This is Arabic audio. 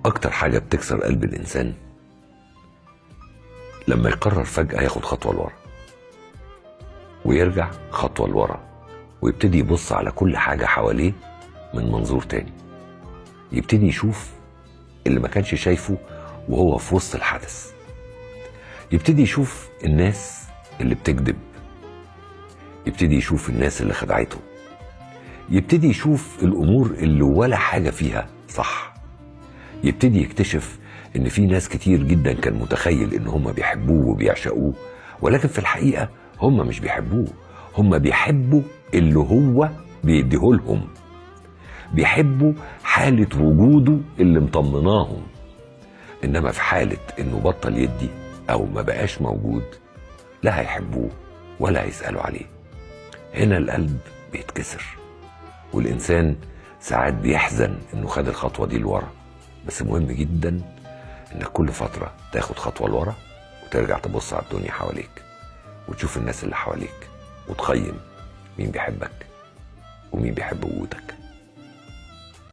اكتر حاجة بتكسر قلب الانسان لما يقرر فجأة ياخد خطوة لورا ويرجع خطوة لورا ويبتدي يبص على كل حاجة حواليه من منظور تاني، يبتدي يشوف اللي ما كانش شايفه وهو في وسط الحدث، يبتدي يشوف الناس اللي بتكذب، يبتدي يشوف الناس اللي خدعته، يبتدي يشوف الامور اللي ولا حاجة فيها صح، يبتدي يكتشف ان في ناس كتير جدا كان متخيل ان هم بيحبوه وبيعشقوه، ولكن في الحقيقة هم مش بيحبوه، هم بيحبوا اللي هو بيديهولهم، بيحبوا حالة وجوده اللي مطمناهم. انما في حالة انه بطل يدي او ما بقاش موجود لا هيحبوه ولا هيسألوا عليه. هنا القلب بيتكسر، والانسان ساعات بيحزن انه خد الخطوة دي لورا. بس مهم جدا انك كل فترة تاخد خطوة لورا وترجع تبص على الدنيا حواليك وتشوف الناس اللي حواليك وتقيم مين بيحبك ومين بيحب وجودك.